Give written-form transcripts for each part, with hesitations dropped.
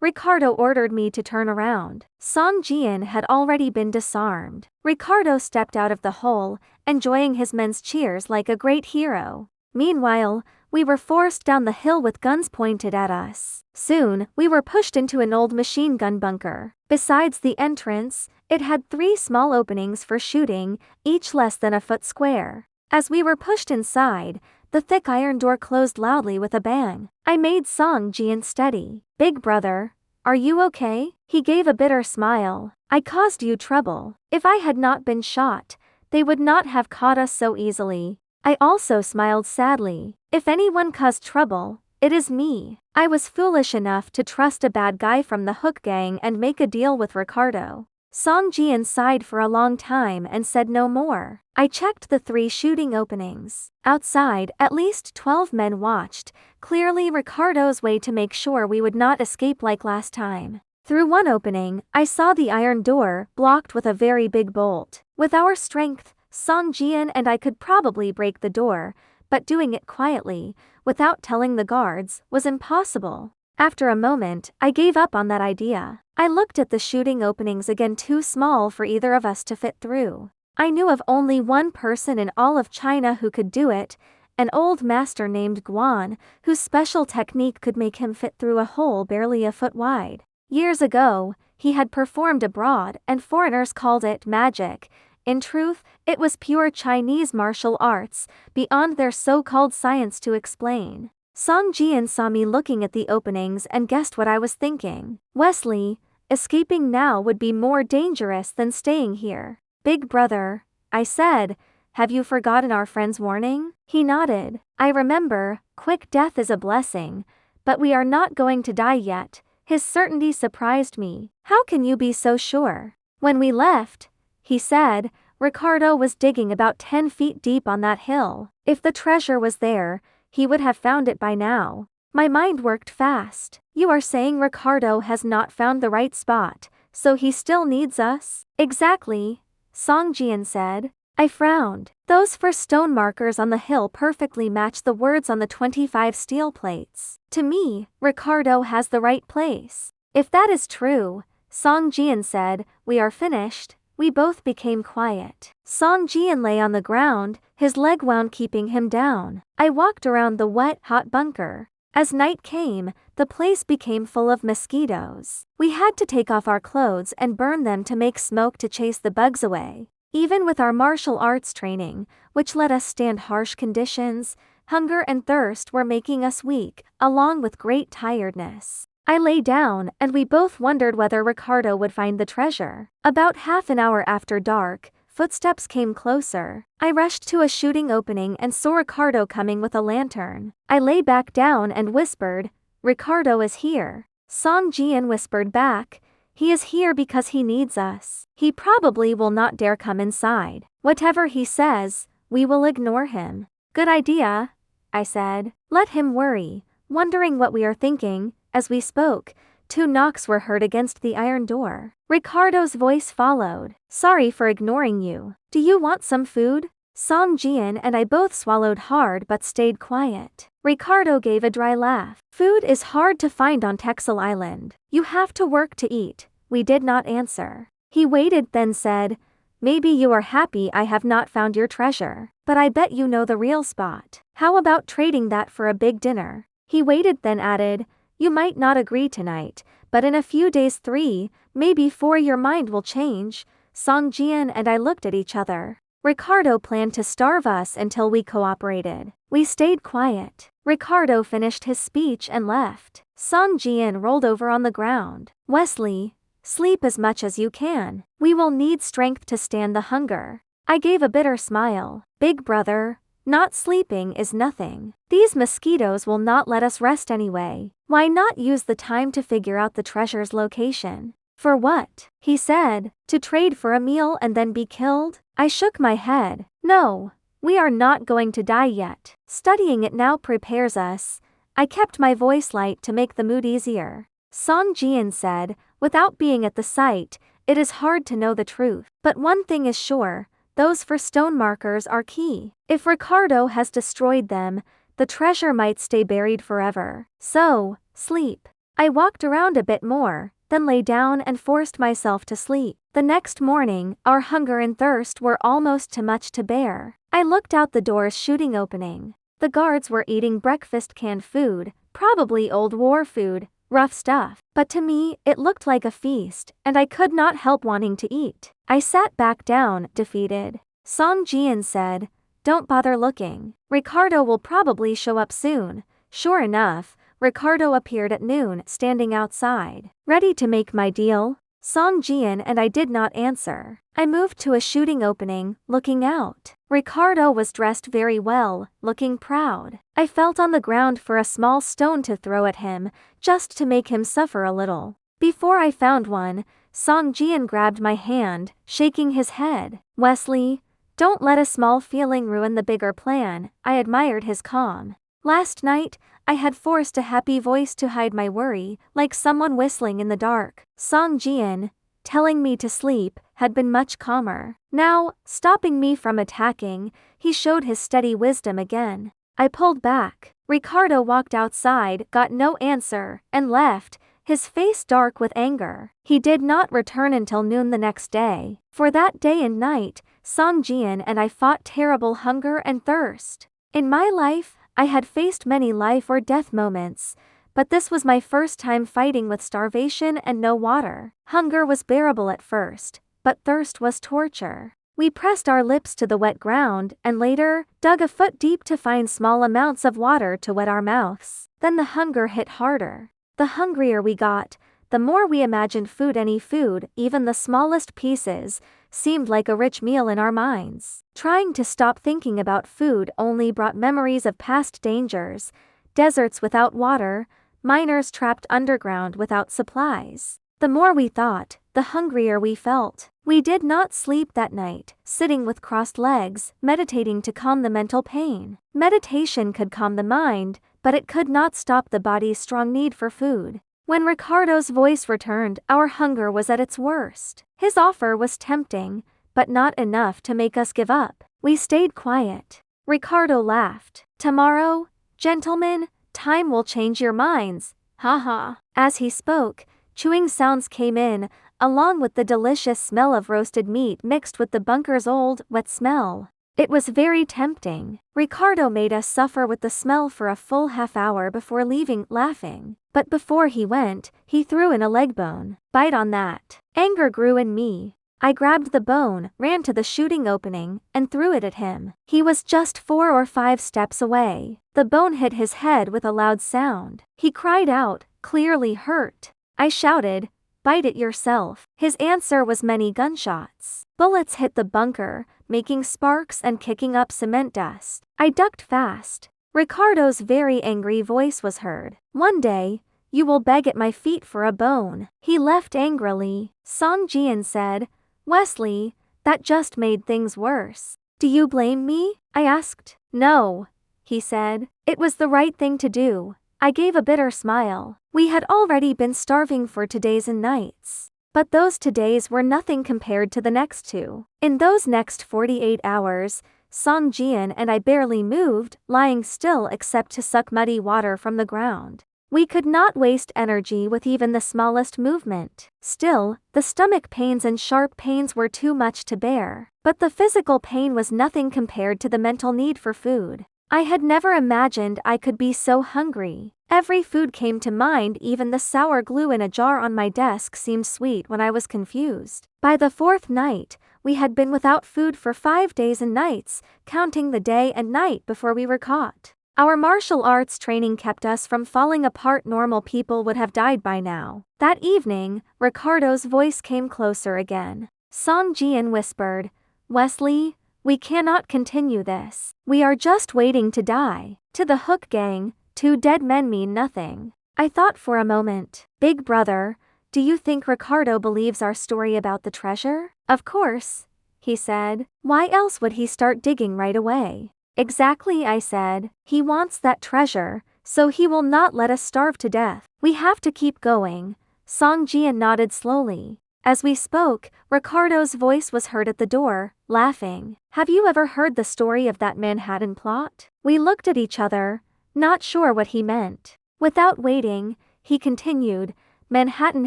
Ricardo ordered me to turn around. Song Jian had already been disarmed. Ricardo stepped out of the hole, enjoying his men's cheers like a great hero. Meanwhile, we were forced down the hill with guns pointed at us. Soon, we were pushed into an old machine gun bunker. Besides the entrance, it had 3 small openings for shooting, each less than a foot square. As we were pushed inside, the thick iron door closed loudly with a bang. I made Song Jian steady. "Big brother, are you okay?" He gave a bitter smile. "I caused you trouble. If I had not been shot, they would not have caught us so easily." I also smiled sadly. If anyone caused trouble, it is me. I was foolish enough to trust a bad guy from the Hook Gang and make a deal with Ricardo. Song Jian sighed for a long time and said no more. I checked the 3 shooting openings. Outside, at least 12 men watched, clearly Ricardo's way to make sure we would not escape like last time. Through one opening, I saw the iron door, blocked with a very big bolt. With our strength, Song Jian and I could probably break the door, but doing it quietly, without telling the guards, was impossible. After a moment, I gave up on that idea. I looked at the shooting openings again, too small for either of us to fit through. I knew of only one person in all of China who could do it, an old master named Guan, whose special technique could make him fit through a hole barely a foot wide. Years ago, he had performed abroad and foreigners called it magic. In truth, it was pure Chinese martial arts, beyond their so-called science to explain. Song Jian saw me looking at the openings and guessed what I was thinking. "Wesley, escaping now would be more dangerous than staying here." "Big brother," I said, "have you forgotten our friend's warning?" He nodded. "I remember, quick death is a blessing, but we are not going to die yet." His certainty surprised me. "How can you be so sure?" "When we left," he said, "Ricardo was digging about 10 feet deep on that hill. If the treasure was there, he would have found it by now." My mind worked fast. "You are saying Ricardo has not found the right spot, so he still needs us?" "Exactly," Song Jian said. I frowned. "Those 4 stone markers on the hill perfectly match the words on the 25 steel plates. To me, Ricardo has the right place." "If that is true," Song Jian said, "we are finished." We both became quiet. Song Jian lay on the ground, his leg wound keeping him down. I walked around the wet, hot bunker. As night came, the place became full of mosquitoes. We had to take off our clothes and burn them to make smoke to chase the bugs away. Even with our martial arts training, which let us stand harsh conditions, hunger and thirst were making us weak, along with great tiredness. I lay down, and we both wondered whether Ricardo would find the treasure. About half an hour after dark, footsteps came closer. I rushed to a shooting opening and saw Ricardo coming with a lantern. I lay back down and whispered, "Ricardo is here." Song Jian whispered back, "He is here because he needs us. He probably will not dare come inside. Whatever he says, we will ignore him." "Good idea," I said. "Let him worry, wondering what we are thinking." As we spoke, 2 knocks were heard against the iron door. Ricardo's voice followed. "Sorry for ignoring you. Do you want some food?" Song Jian and I both swallowed hard but stayed quiet. Ricardo gave a dry laugh. "Food is hard to find on Texel Island. You have to work to eat." We did not answer. He waited, then said, "Maybe you are happy I have not found your treasure, but I bet you know the real spot. How about trading that for a big dinner?" He waited, then added, "You might not agree tonight, but in a few days, 3, maybe 4, your mind will change." Song Jian and I looked at each other. Ricardo planned to starve us until we cooperated. We stayed quiet. Ricardo finished his speech and left. Song Jian rolled over on the ground. "Wesley, sleep as much as you can. We will need strength to stand the hunger." I gave a bitter smile. "Big brother, not sleeping is nothing. These mosquitoes will not let us rest anyway. Why not use the time to figure out the treasure's location?" "For what?" he said. "To trade for a meal and then be killed?" I shook my head. "No, we are not going to die yet. Studying it now prepares us." I kept my voice light to make the mood easier. Song Jian said, "Without being at the site, it is hard to know the truth. But one thing is sure, those 4 stone markers are key. If Ricardo has destroyed them, the treasure might stay buried forever. So, sleep." I walked around a bit more, then lay down and forced myself to sleep. The next morning, our hunger and thirst were almost too much to bear. I looked out the door's shooting opening. The guards were eating breakfast canned food, probably old war food, rough stuff. But to me, it looked like a feast, and I could not help wanting to eat. I sat back down, defeated. Song Jian said, "Don't bother looking. Ricardo will probably show up soon." Sure enough, Ricardo appeared at noon, standing outside. Ready to make my deal? Song Jian and I did not answer. I moved to a shooting opening, looking out. Ricardo was dressed very well, looking proud. I felt on the ground for a small stone to throw at him, just to make him suffer a little. Before I found one, Song Jian grabbed my hand, shaking his head. "Wesley, don't let a small feeling ruin the bigger plan." I admired his calm. Last night, I had forced a happy voice to hide my worry, like someone whistling in the dark. Song Jian, telling me to sleep, had been much calmer. Now, stopping me from attacking, he showed his steady wisdom again. I pulled back. Ricardo walked outside, got no answer, and left, his face dark with anger. He did not return until noon the next day. For that day and night, Song Jian and I fought terrible hunger and thirst. In my life, I had faced many life or death moments, but this was my first time fighting with starvation and no water. Hunger was bearable at first, but thirst was torture. We pressed our lips to the wet ground and later dug a foot deep to find small amounts of water to wet our mouths. Then the hunger hit harder. The hungrier we got, the more we imagined food. Any food, even the smallest pieces, seemed like a rich meal in our minds. Trying to stop thinking about food only brought memories of past dangers, deserts without water, miners trapped underground without supplies. The more we thought, the hungrier we felt. We did not sleep that night, sitting with crossed legs, meditating to calm the mental pain. Meditation could calm the mind, but it could not stop the body's strong need for food. When Ricardo's voice returned, our hunger was at its worst. His offer was tempting, but not enough to make us give up. We stayed quiet. Ricardo laughed. "Tomorrow, gentlemen, time will change your minds. Haha." As he spoke, chewing sounds came in, along with the delicious smell of roasted meat mixed with the bunker's old, wet smell. It was very tempting. Ricardo made us suffer with the smell for a full half-hour before leaving, laughing. But before he went, he threw in a leg bone. "Bite on that." Anger grew in me. I grabbed the bone, ran to the shooting opening, and threw it at him. He was just 4 or 5 steps away. The bone hit his head with a loud sound. He cried out, clearly hurt. I shouted, "Bite it yourself." His answer was many gunshots. Bullets hit the bunker, making sparks and kicking up cement dust. I ducked fast. Ricardo's very angry voice was heard. "One day, you will beg at my feet for a bone." He left angrily. Song Jian said, "Wesley, that just made things worse." "Do you blame me?" I asked. "No," he said. "It was the right thing to do." I gave a bitter smile. We had already been starving for 2 days and nights. But those 2 days were nothing compared to the next 2. In those next 48 hours, Song Jian and I barely moved, lying still except to suck muddy water from the ground. We could not waste energy with even the smallest movement. Still, the stomach pains and sharp pains were too much to bear. But the physical pain was nothing compared to the mental need for food. I had never imagined I could be so hungry. Every food came to mind, even the sour glue in a jar on my desk seemed sweet when I was confused. By the 4th night, we had been without food for 5 days and nights, counting the day and night before we were caught. Our martial arts training kept us from falling apart. Normal people would have died by now. That evening, Ricardo's voice came closer again. Song Jian whispered, "Wesley, we cannot continue this. We are just waiting to die. To the Hook gang, 2 dead men mean nothing." I thought for a moment. "Big brother, do you think Ricardo believes our story about the treasure?" "Of course," he said. "Why else would he start digging right away?" "Exactly," I said. "He wants that treasure, so he will not let us starve to death. We have to keep going." Song Jian nodded slowly. As we spoke, Ricardo's voice was heard at the door, laughing. "Have you ever heard the story of that Manhattan plot?" We looked at each other, not sure what he meant. Without waiting, he continued, Manhattan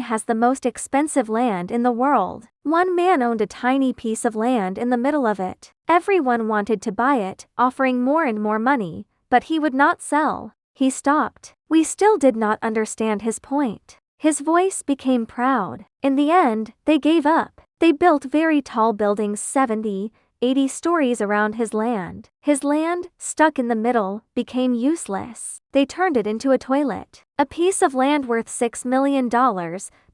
has the most expensive land in the world. One man owned a tiny piece of land in the middle of it. Everyone wanted to buy it, offering more and more money, but he would not sell. He stopped. We still did not understand his point. His voice became proud. In the end, they gave up. They built very tall buildings 70, 80 stories around his land. His land, stuck in the middle, became useless. They turned it into a toilet. A piece of land worth $6 million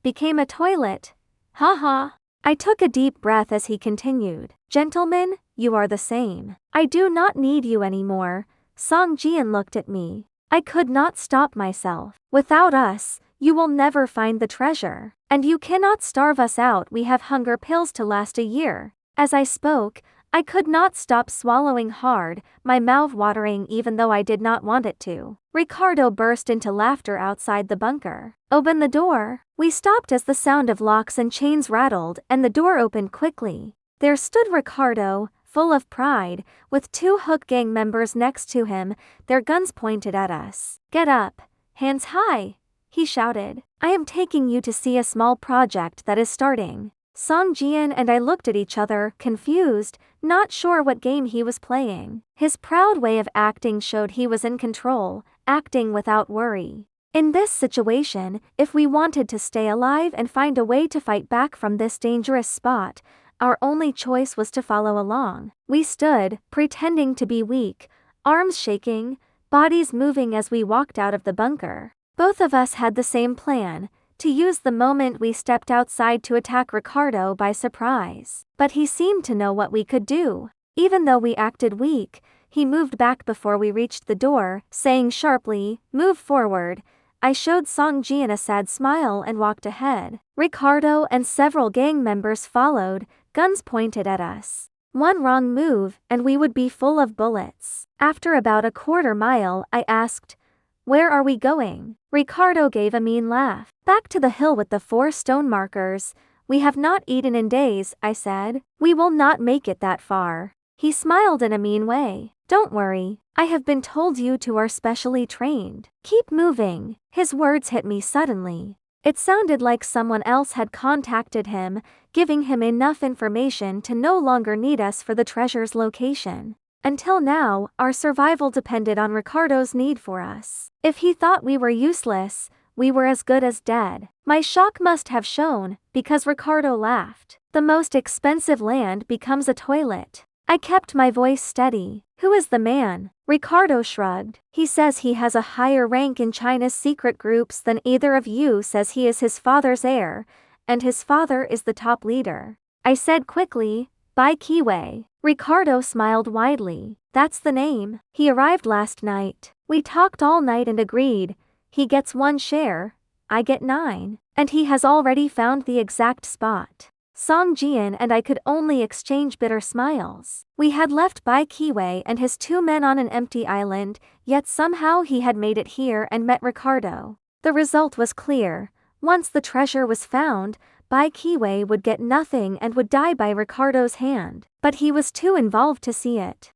became a toilet. Ha ha. I took a deep breath as he continued. Gentlemen, you are the same. I do not need you anymore. Song Jian looked at me. I could not stop myself. Without us, you will never find the treasure. And you cannot starve us out. We have hunger pills to last a year. As I spoke, I could not stop swallowing hard, my mouth watering even though I did not want it to. Ricardo burst into laughter outside the bunker. Open the door. We stopped as the sound of locks and chains rattled and the door opened quickly. There stood Ricardo, full of pride, with 2 Hook Gang members next to him, their guns pointed at us. Get up. Hands high, he shouted. I am taking you to see a small project that is starting. Song Jian and I looked at each other, confused, not sure what game he was playing. His proud way of acting showed he was in control, acting without worry. In this situation, if we wanted to stay alive and find a way to fight back from this dangerous spot, our only choice was to follow along. We stood, pretending to be weak, arms shaking, bodies moving as we walked out of the bunker. Both of us had the same plan, to use the moment we stepped outside to attack Ricardo by surprise. But he seemed to know what we could do. Even though we acted weak, he moved back before we reached the door, saying sharply, "Move forward." I showed Song Jian a sad smile and walked ahead. Ricardo and several gang members followed, guns pointed at us. One wrong move, and we would be full of bullets. After about a quarter mile, I asked, "Where are we going?" Ricardo gave a mean laugh. "Back to the hill with the 4 stone markers. We have not eaten in days," I said. "We will not make it that far." He smiled in a mean way. "Don't worry. I have been told you two are specially trained. Keep moving." His words hit me suddenly. It sounded like someone else had contacted him, giving him enough information to no longer need us for the treasure's location. Until now, our survival depended on Ricardo's need for us. If he thought we were useless, we were as good as dead. My shock must have shown, because Ricardo laughed. The most expensive land becomes a toilet. I kept my voice steady. "Who is the man?" Ricardo shrugged. "He says he has a higher rank in China's secret groups than either of you. Says he is his father's heir, and his father is the top leader." I said quickly, "Bai Kiwei." Ricardo smiled widely. "That's the name. He arrived last night. We talked all night and agreed. He gets 1 share, I get 9. And he has already found the exact spot." Song Jian and I could only exchange bitter smiles. We had left Bai Kiwei and his 2 men on an empty island, yet somehow he had made it here and met Ricardo. The result was clear. Once the treasure was found, Bai Kiwei would get nothing and would die by Ricardo's hand. But he was too involved to see it.